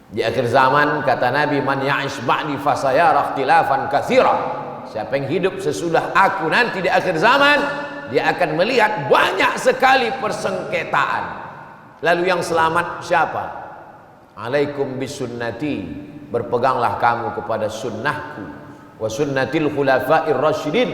Di akhir zaman kata Nabi, man ya'ish ba'di fasayara ikhtilafan katsira. Siapa yang hidup sesudah aku nanti di akhir zaman, dia akan melihat banyak sekali persengketaan. Lalu yang selamat siapa? Alaikum bisunnati, berpeganglah kamu kepada sunnahku, wa sunnatil khulafa'ir rasyidin,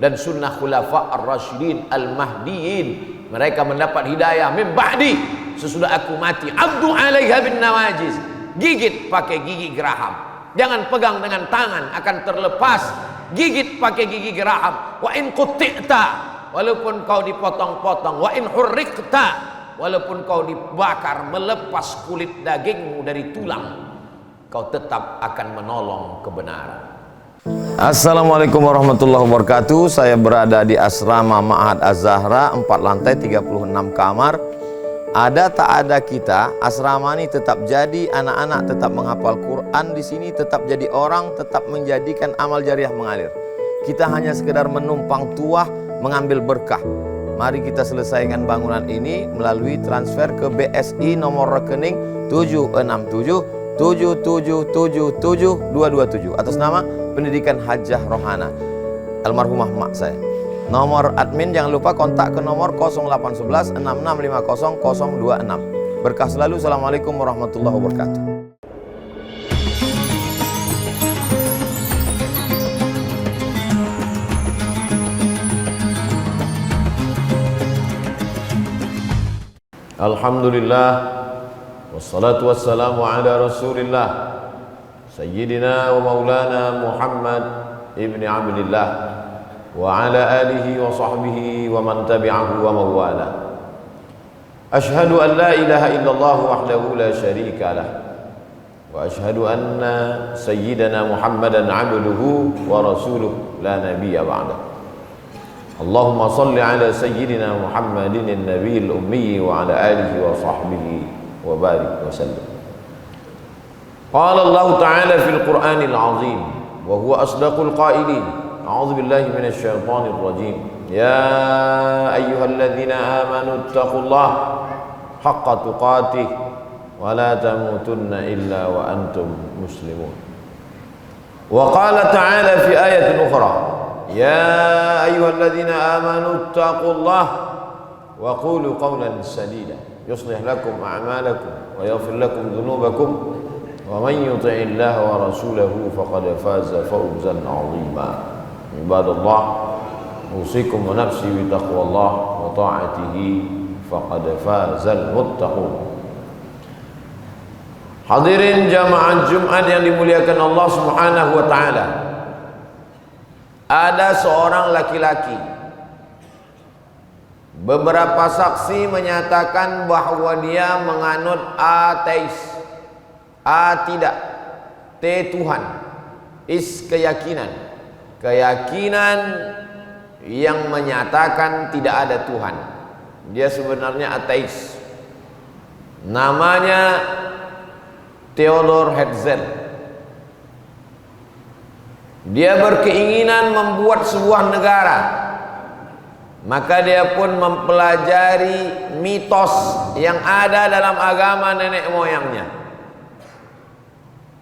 dan sunnah khulafa' ar-rasyidin al-mahdiyin. Mereka mendapat hidayah min ba'di, sesudah aku mati. Abdu 'alaiha bin nawajiz, gigit pakai gigi geraham. Jangan pegang dengan tangan, akan terlepas. Gigit pakai gigi geraham. Wa in qutti'ta, walaupun kau dipotong-potong. Wa in hurriqta, walaupun kau dibakar, melepas kulit dagingmu dari tulang, kau tetap akan menolong kebenaran. Assalamualaikum warahmatullahi wabarakatuh. Saya berada di asrama Ma'had Az-Zahra, 4 lantai 36 kamar. Ada tak ada kita, asrama ini tetap jadi, anak-anak tetap menghafal Quran di sini, tetap jadi orang, tetap menjadikan amal jariah mengalir. Kita hanya sekedar menumpang tuah, mengambil berkah. Mari kita selesaikan bangunan ini melalui transfer ke BSI nomor rekening 76777772227 atas nama Pendidikan Hajah Rohana, almarhumah mak saya. Nomor admin jangan lupa kontak ke nomor 0811 6650 026. Berkah selalu. Assalamualaikum warahmatullahi wabarakatuh. Alhamdulillah, wassalatu wassalamu ala rasulillah Sayyidina wa maulana Muhammad ibni Abdillah wa ala alihi wa sahbihi wa man tabi'ahu wa mawala. Ashhadu an la ilaha illallah wahdahu la syarika lah, wa ashhadu anna sayyidana Muhammadan abduhu wa rasuluh la nabiyya ba'da. Allahumma salli ala sayyidina Muhammadin an-nabiyil ummi wa ala alihi wa sahbihi wa barik wa sallim. Qala Allah ta'ala fil Qur'anil 'azim wa huwa asdaqul qailin. A'udzu billahi minasy syaithanir rajim. Ya ayyuhalladzina amanu taqullaha haqqa tuqatih wa la tamutunna illa wa antum muslimun. Wa qala ta'ala fi ayatin ukhra, ya ayyuhalladzina amanu taqullaha wa qulu qawlan sadida yuslih lakum a'malakum wa yaghfir lakum dhunubakum wa man yuti'illaha wa rasulahu faqad faza fawzan 'azima. Ibadallah, usikum wa nafsi bi taqwallah wa ta'atihi faqad fazal muttaqun. Hadirin jamaah Jumat yang dimuliakan Allah Subhanahu wa taala. Ada seorang laki-laki, beberapa saksi menyatakan bahwa dia menganut ateis. A tidak, T Tuhan, is keyakinan. Keyakinan yang menyatakan tidak ada Tuhan. Dia sebenarnya ateis. Namanya Theodor Herzl. Dia berkeinginan membuat sebuah negara. Maka dia pun mempelajari mitos yang ada dalam agama nenek moyangnya.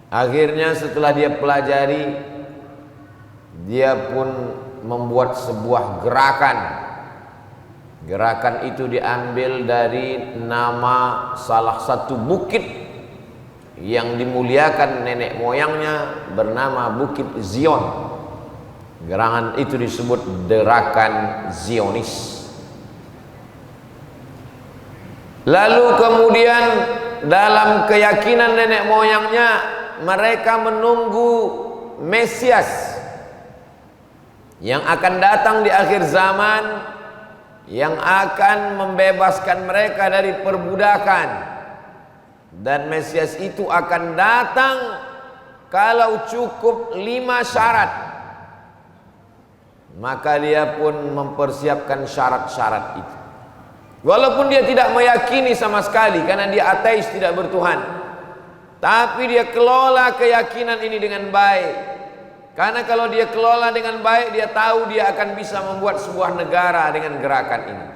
Akhirnya setelah dia pelajari, dia pun membuat sebuah gerakan. Gerakan itu diambil dari nama salah satu bukit yang dimuliakan nenek moyangnya, bernama Bukit Zion. Gerakan itu disebut gerakan Zionis. Lalu kemudian dalam keyakinan nenek moyangnya, mereka menunggu Mesias yang akan datang di akhir zaman, yang akan membebaskan mereka dari perbudakan. Dan Mesias itu akan datang kalau cukup 5 syarat. Maka dia pun mempersiapkan syarat-syarat itu. Walaupun dia tidak meyakini sama sekali, karena dia ateis, tidak bertuhan, tapi dia kelola keyakinan ini dengan baik. Karena kalau dia kelola dengan baik, dia tahu dia akan bisa membuat sebuah negara dengan gerakan ini.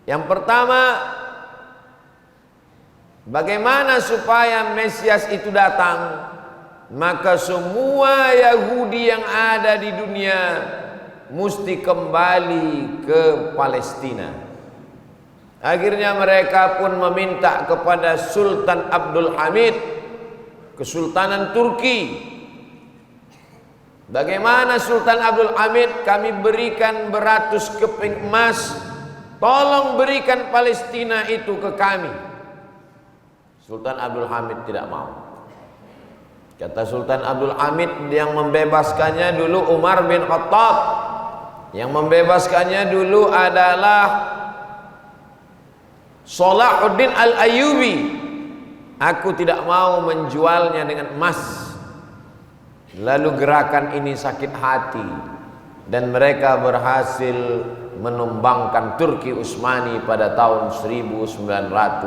Yang pertama, Bagaimana supaya Mesias itu datang? Maka semua Yahudi yang ada di dunia mesti kembali ke Palestina. Akhirnya mereka pun meminta kepada Sultan Abdul Hamid, Kesultanan Turki. Bagaimana Sultan Abdul Hamid? Kami berikan beratus keping emas, tolong berikan Palestina itu ke kami. Sultan Abdul Hamid tidak mau. Kata Sultan Abdul Hamid, yang membebaskannya dulu Umar bin Khattab, yang membebaskannya dulu adalah Salahuddin Al-Ayyubi. Aku tidak mau menjualnya dengan emas. Lalu gerakan ini sakit hati, dan mereka berhasil menumbangkan Turki Utsmani pada tahun 1924.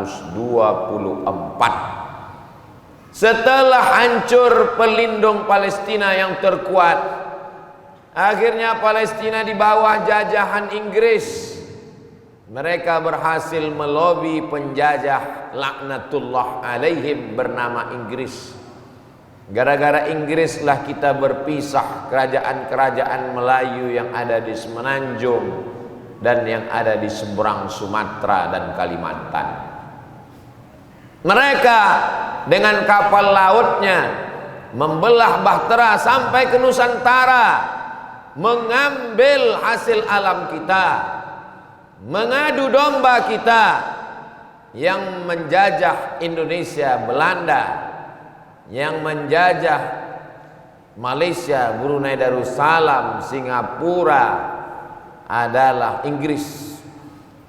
Setelah hancur pelindung Palestina yang terkuat, akhirnya Palestina di bawah jajahan Inggris. Mereka berhasil melobi penjajah laknatullah alaihim bernama Inggris. Gara-gara Inggris lah kita berpisah kerajaan-kerajaan Melayu yang ada di Semenanjung dan yang ada di seberang Sumatera dan Kalimantan. Mereka dengan kapal lautnya membelah bahtera sampai ke Nusantara, mengambil hasil alam kita, mengadu domba kita. Yang menjajah Indonesia Belanda, yang menjajah Malaysia, Brunei Darussalam, Singapura adalah Inggris.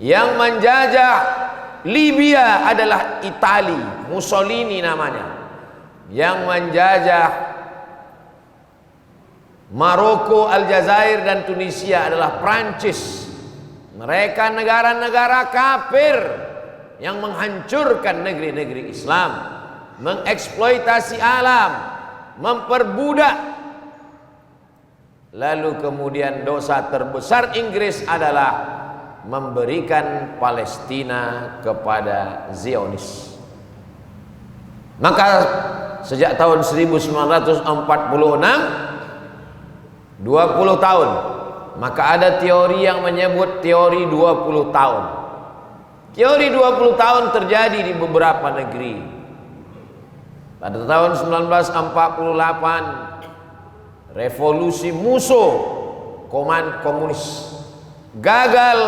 Yang menjajah Libya adalah Itali, Mussolini namanya. Yang menjajah Maroko, Aljazair dan Tunisia adalah Prancis. Mereka negara-negara kafir yang menghancurkan negeri-negeri Islam, mengeksploitasi alam, memperbudak. Lalu kemudian dosa terbesar Inggris adalah memberikan Palestina kepada Zionis. Maka sejak tahun 1946, 20 tahun, maka ada teori yang menyebut teori 20 tahun. Teori 20 tahun terjadi di beberapa negeri. Pada tahun 1948, revolusi musuh komunis gagal.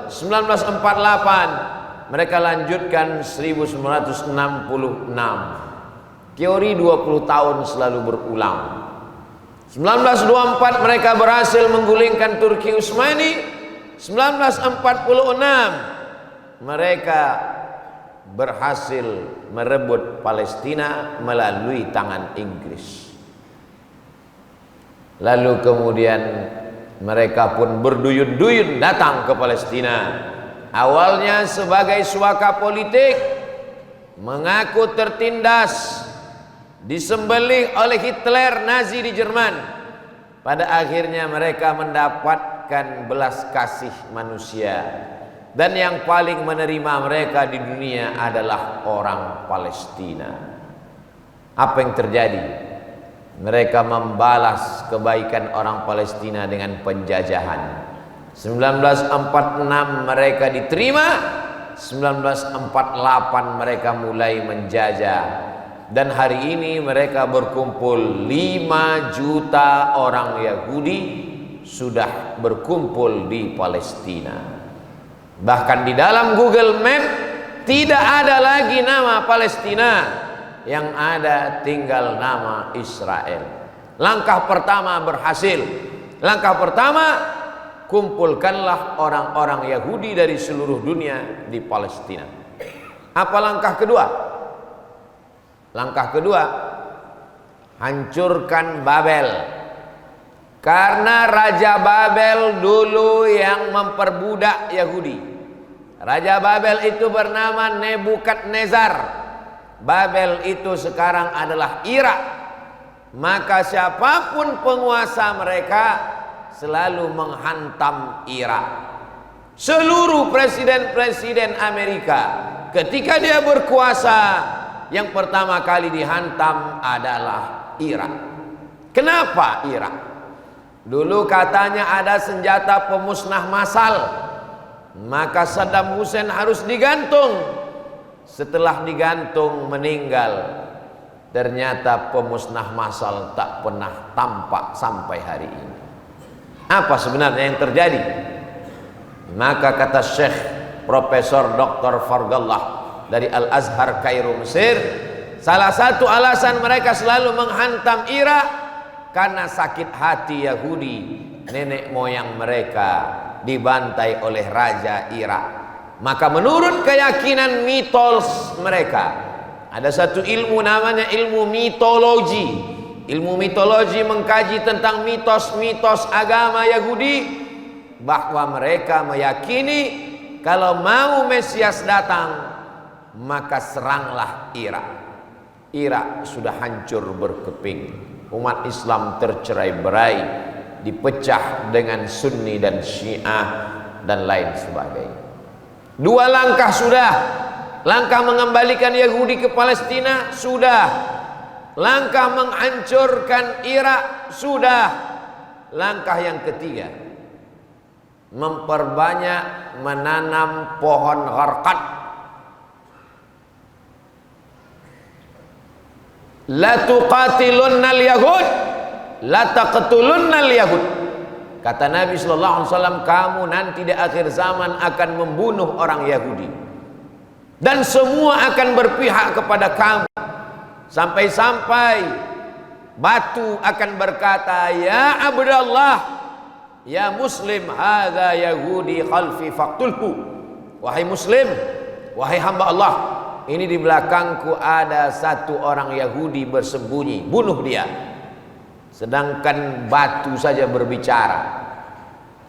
1948 mereka lanjutkan 1966. Teori 20 tahun selalu berulang. 1924 mereka berhasil menggulingkan Turki Utsmani. 1946 mereka berhasil merebut Palestina melalui tangan Inggris. Lalu kemudian mereka pun berduyun-duyun datang ke Palestina. Awalnya sebagai suaka politik, mengaku tertindas, disembelih oleh Hitler Nazi di Jerman. Pada akhirnya mereka mendapatkan belas kasih manusia. Dan yang paling menerima mereka di dunia adalah orang Palestina. Apa yang terjadi? Mereka membalas kebaikan orang Palestina dengan penjajahan. 1946 mereka diterima, 1948 mereka mulai menjajah. Dan hari ini mereka berkumpul 5 juta orang Yahudi sudah berkumpul di Palestina. Bahkan di dalam Google Map tidak ada lagi nama Palestina, yang ada tinggal nama Israel. Langkah pertama berhasil. Langkah pertama, kumpulkanlah orang-orang Yahudi dari seluruh dunia di Palestina. Apa langkah kedua? Langkah kedua, hancurkan Babel. Karena Raja Babel dulu yang memperbudak Yahudi. Raja Babel itu bernama Nebukadnezar. Babel itu sekarang adalah Irak. Maka siapapun penguasa mereka selalu menghantam Irak. Seluruh presiden-presiden Amerika ketika dia berkuasa, yang pertama kali dihantam adalah Irak. Kenapa Irak? Dulu katanya ada senjata pemusnah massal, maka Saddam Hussein harus digantung. Setelah digantung meninggal. Ternyata pemusnah massal tak pernah tampak sampai hari ini. Apa sebenarnya yang terjadi? Maka kata Syekh Profesor Dr. Fargallah dari Al-Azhar Kairo Mesir, salah satu alasan mereka selalu menghantam Irak karena sakit hati Yahudi. Nenek moyang mereka dibantai oleh raja Irak. Maka menurut keyakinan mitos mereka, ada satu ilmu namanya ilmu mitologi. Ilmu mitologi mengkaji tentang mitos-mitos agama Yahudi, bahwa mereka meyakini kalau mau Mesias datang, maka seranglah Irak. Irak sudah hancur berkeping, umat Islam tercerai-berai, dipecah dengan Sunni dan Syiah dan lain sebagainya. Dua langkah sudah. Langkah mengembalikan Yahudi ke Palestina sudah. Langkah menghancurkan Irak sudah. Langkah yang ketiga, memperbanyak menanam pohon gharqad. La tuqatilunnal yahud, la taqtulunnal yahud. Kata Nabi sallallahu alaihi wasallam, kamu nanti di akhir zaman akan membunuh orang Yahudi. Dan semua akan berpihak kepada kamu. Sampai-sampai batu akan berkata, ya Abdullah, ya Muslim, hadza Yahudi khalfi faqtulhu. Wahai Muslim, wahai hamba Allah, ini di belakangku ada satu orang Yahudi bersembunyi, bunuh dia. Sedangkan batu saja berbicara,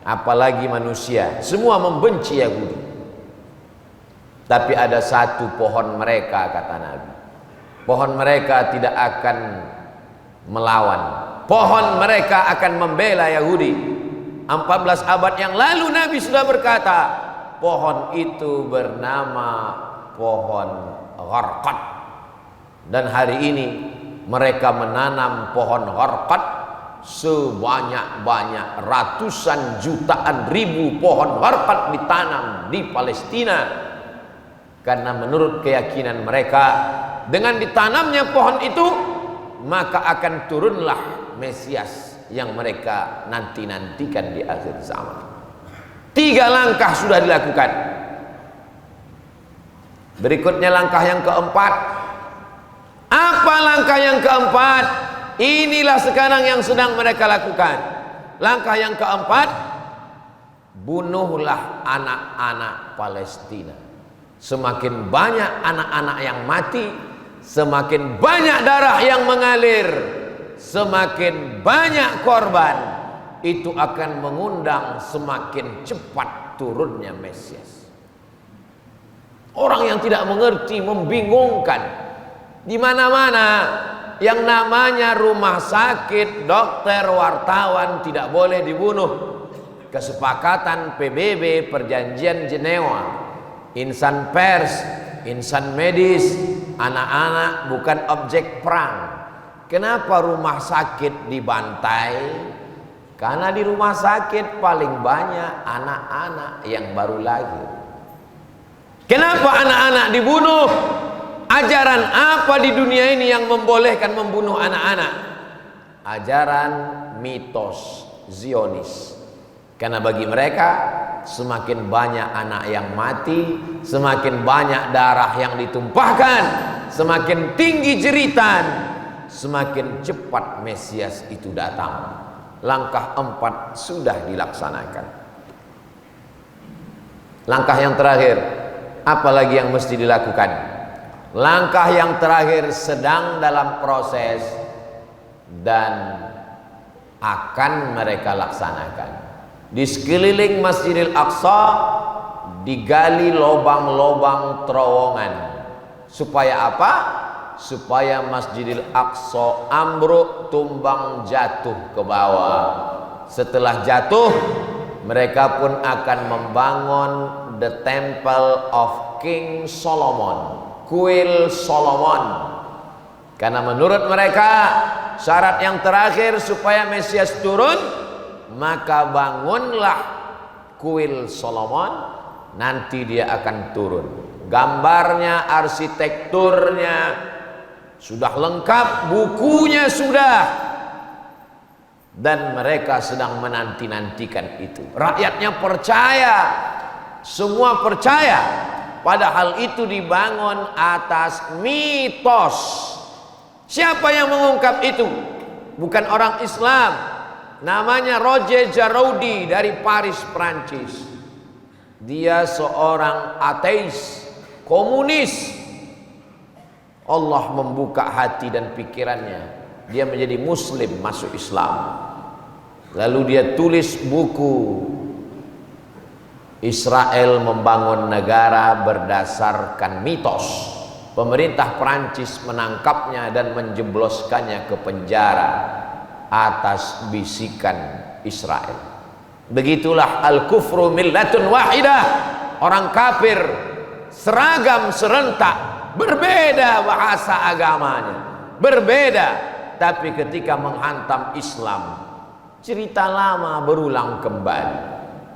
apalagi manusia. Semua membenci Yahudi. Tapi ada satu pohon mereka, kata Nabi, pohon mereka tidak akan melawan, pohon mereka akan membela Yahudi. 14 abad yang lalu Nabi sudah berkata, pohon itu bernama pohon gharqad. Dan hari ini mereka menanam pohon gharqad sebanyak-banyak, ratusan jutaan ribu pohon gharqad ditanam di Palestina. Karena menurut keyakinan mereka, dengan ditanamnya pohon itu, maka akan turunlah Mesias yang mereka nanti-nantikan di akhir zaman. 3 langkah sudah dilakukan. Berikutnya langkah yang keempat. Apa langkah yang keempat? Inilah sekarang yang sedang mereka lakukan. Langkah yang keempat, bunuhlah anak-anak Palestina. Semakin banyak anak-anak yang mati, semakin banyak darah yang mengalir, semakin banyak korban, itu akan mengundang semakin cepat turunnya Mesias. Orang yang tidak mengerti membingungkan. Di mana-mana yang namanya rumah sakit, dokter, wartawan tidak boleh dibunuh. Kesepakatan PBB, Perjanjian Jenewa, insan pers, insan medis, anak-anak bukan objek perang. Kenapa rumah sakit dibantai? Karena di rumah sakit paling banyak anak-anak yang baru lahir. Kenapa anak-anak dibunuh? Ajaran apa di dunia ini yang membolehkan membunuh anak-anak? Ajaran mitos Zionis. Karena bagi mereka, semakin banyak anak yang mati, semakin banyak darah yang ditumpahkan, semakin tinggi jeritan, semakin cepat Mesias itu datang. Langkah 4 sudah dilaksanakan. Langkah yang terakhir, apa lagi yang mesti dilakukan? Langkah yang terakhir sedang dalam proses dan akan mereka laksanakan. Di sekeliling Masjidil Aqsa digali lobang-lobang terowongan. Supaya apa? Supaya Masjidil Aqsa ambruk, tumbang, jatuh ke bawah. Setelah jatuh, mereka pun akan membangun the temple of King Solomon, kuil Solomon. Karena menurut mereka syarat yang terakhir supaya Mesias turun, maka bangunlah kuil Solomon, nanti dia akan turun. Gambarnya, arsitekturnya sudah lengkap, bukunya sudah, dan mereka sedang menanti-nantikan itu. Rakyatnya percaya, semua percaya, padahal itu dibangun atas mitos. Siapa yang mengungkap itu? Bukan orang Islam, namanya Roger Jaroudi dari Paris, Prancis. Dia seorang ateis, komunis. Allah membuka hati dan pikirannya, dia menjadi muslim, masuk Islam. Lalu dia tulis buku Israel membangun negara berdasarkan mitos. Pemerintah Prancis menangkapnya dan menjebloskannya ke penjara atas bisikan Israel. Begitulah al-kufru millatun wahidah. Orang kafir seragam serentak, berbeda bahasa agamanya, berbeda, tapi ketika menghantam Islam, cerita lama berulang kembali.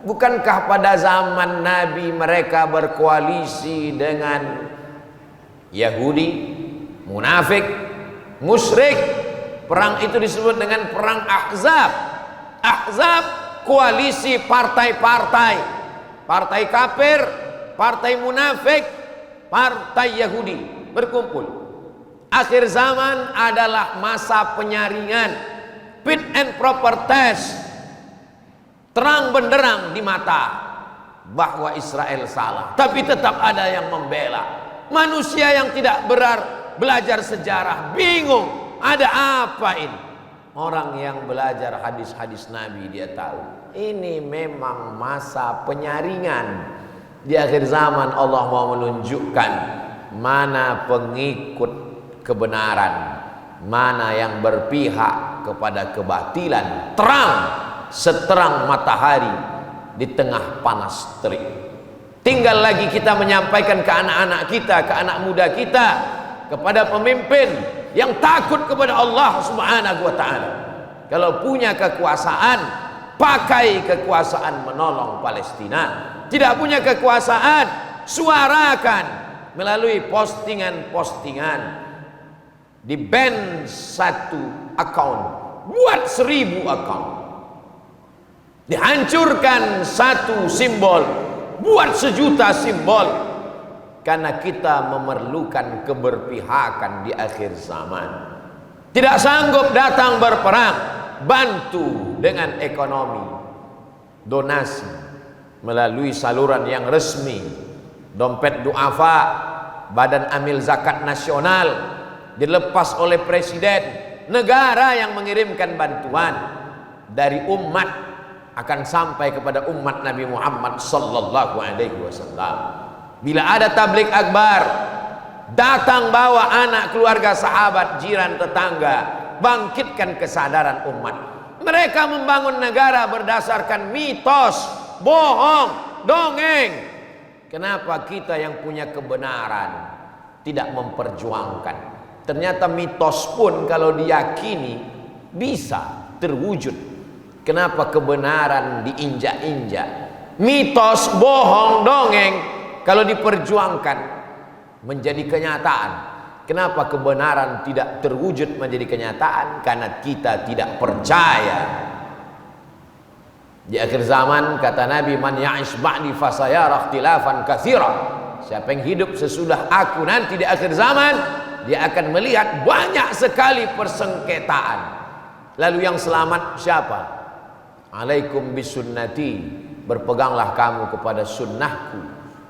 Bukankah pada zaman Nabi mereka berkoalisi dengan Yahudi, munafik, musyrik? Perang itu disebut dengan perang Ahzab. Ahzab, koalisi partai-partai, partai kafir, partai munafik, partai Yahudi berkumpul. Akhir zaman adalah masa penyaringan, fit and proper test, terang benderang di mata bahwa Israel salah, tapi tetap ada yang membela. Manusia yang tidak belajar sejarah bingung, ada apa ini? Orang yang belajar hadis-hadis Nabi, dia tahu ini memang masa penyaringan. Di akhir zaman Allah mau menunjukkan mana pengikut kebenaran, mana yang berpihak kepada kebatilan, terang seterang matahari di tengah panas terik. Tinggal lagi kita menyampaikan ke anak-anak kita, ke anak muda kita, kepada pemimpin yang takut kepada Allah Subhanahu wa ta'ala. Kalau punya kekuasaan, pakai kekuasaan menolong Palestina. Tidak punya kekuasaan, suarakan melalui postingan-postingan. Di ban 1 account, buat 1000 account. Dihancurkan 1 simbol, buat 1.000.000 simbol. Karena kita memerlukan keberpihakan di akhir zaman. Tidak sanggup datang berperang, bantu dengan ekonomi, donasi melalui saluran yang resmi, dompet duafa, badan amil zakat nasional, dilepas oleh presiden. Negara yang mengirimkan bantuan dari umat akan sampai kepada umat Nabi Muhammad sallallahu alaihi wasallam. Bila ada tablik akbar, datang bawa anak, keluarga, sahabat, jiran, tetangga, bangkitkan kesadaran umat. Mereka membangun negara berdasarkan mitos, bohong, dongeng. Kenapa kita yang punya kebenaran tidak memperjuangkan? Ternyata mitos pun kalau diyakini bisa terwujud. Kenapa kebenaran diinjak-injak? Mitos, bohong, dongeng kalau diperjuangkan menjadi kenyataan. Kenapa kebenaran tidak terwujud menjadi kenyataan? Karena kita tidak percaya. Di akhir zaman kata Nabi, man ya'ish ba'di fasayara ikhtilafan katsira. Siapa yang hidup sesudah aku nanti di akhir zaman, dia akan melihat banyak sekali persengketaan. Lalu yang selamat siapa? Alaikum bisunnati, berpeganglah kamu kepada sunnahku,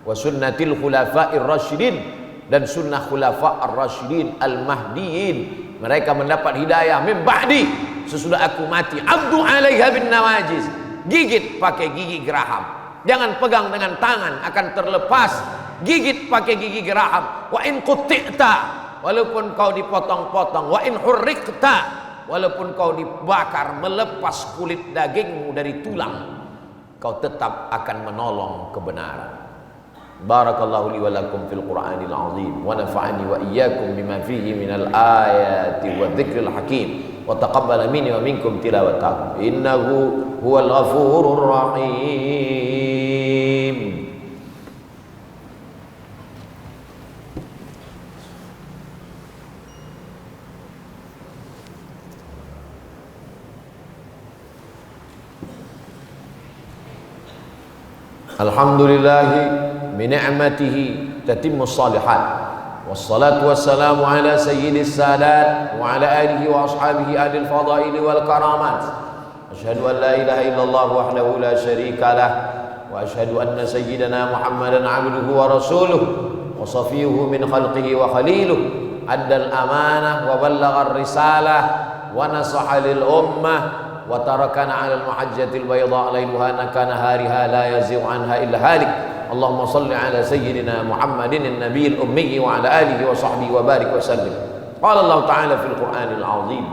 wa sunnatil khulafa'ir rasyidin, dan sunnah khulafa' ar-rasyidin al-mahdiin. Mereka mendapat hidayah min ba'di, sesudah aku mati. Abdu 'alaiha bin nawajiz, gigit pakai gigi geraham. Jangan pegang dengan tangan, akan terlepas. Gigit pakai gigi geraham. Wa in qutti'ta, walaupun kau dipotong-potong. Wa in hurriqta, walaupun kau dibakar, melepas kulit dagingmu dari tulang. kau tetap akan menolong kebenaran. Barakallahu li wa lakum fil Qur'anil azim wa nafa'ani wa iyyakum bima fihi minal ayati wa dzikril hakim wa taqabbala minni wa minkum tilawatahu innahu huwal ghafurur rahim. Alhamdulillahi bi ni'matihi tatimmus shalihat. Wassalatu wassalamu ala sayyidis sadat wa ala alihi wa ashabihi ahli al-fadail wal karamat. Asyhadu an la ilaha illallah wahdahu la syarika lah wa asyhadu anna sayyidana Muhammadan abduhu wa rasuluh wa safiyuhu min khalqihi wa khaliluh. Addal amanah wa ballagha ar-risalah wa nasaha lil ummah wa tarakana 'ala al-mahajjatil bayda lailuha nakanahariha la yazighu anha illa halik. Allahumma salli 'ala sayyidina Muhammadin an-nabiyil ummi wa 'ala alihi wa sahbihi wa barik wa sallim. Qala Allah ta'ala fil Qur'anil 'azim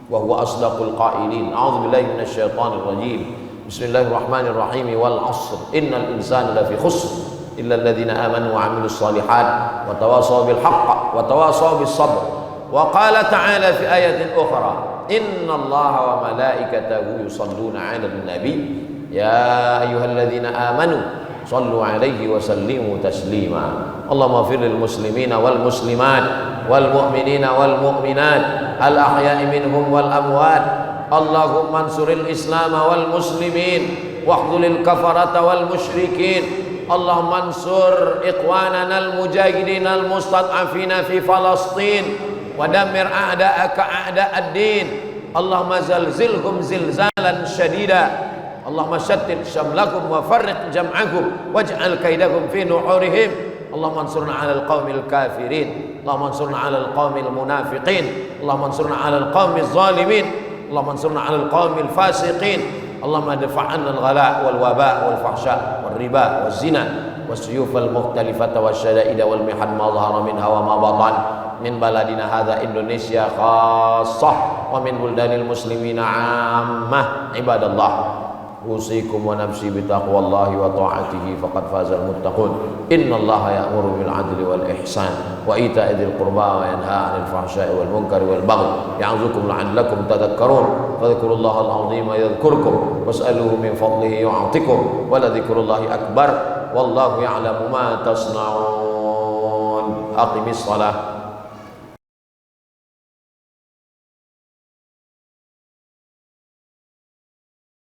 wa huwa asdaqul qailin. A'udzu billahi minasy syaithanir rajim. Bismillahirrahmanirrahim. Wal 'ashr innal insana lafi khusr illa alladhina amanu wa 'amilus shalihat wa tawassaw bil haqq wa tawassaw bis sabr. Wa qala ta'ala fi ayatin ukhra inna allaha wa malaikatahu yusalluna 'alan nabi ya ayyuhalladzina amanu sallu 'alaihi wa sallimu taslima. Allahumma ighfir lil muslimina wal muslimat wal mu'minina wal mu'minat al ahya'i minhum wal amwat. Allahumma ansuril islam wal muslimin wahdhulil kafarata wal musyrikin. Allahumma ansur ikhwanana al mujahidin al mustad'afina fi Falastin wa dammir a'da'aka a'da'ad-din. Allahumma zalzilhum zilzalan syadida. Allahumma shattit syamlakum wa farriq jam'akum waj'al kaidakum fi nuhurihim. Allahumma ansurna 'alal qaumil kafirin. Allahumma ansurna 'alal qaumil munafiqin. Allahumma ansurna 'alal qaumil zalimin. Allahumma ansurna 'alal qaumil fasiqin. Allahumma dfa' 'anna al-ghala' wal waba' wal fahsya' wal riba waz zina was-suyuf al-mukhtalifata wasyada'id wal mihan ma dhahara minha wa ma batan min baladina hadza Indonesia khassah wa min buldanil muslimina 'ammah. Ibadallah, usikum wa nafsi bitaqwallahi wa ta'atihi faqad fazal muttaqun. Innallaha ya'muru bil 'adli wal ihsan wa ita'i dzil qurba wa yanha 'anil fahsya'i wal munkari wal baghi ya'idzukum la'allakum tadhakkarun. Fadhkurullaha al-'azima yadhkurkum was'aluhu min fadlihi yu'tikum wa la dzikrullahi akbar wallahu ya'lamu ma tasna'un. Aqimis shalah.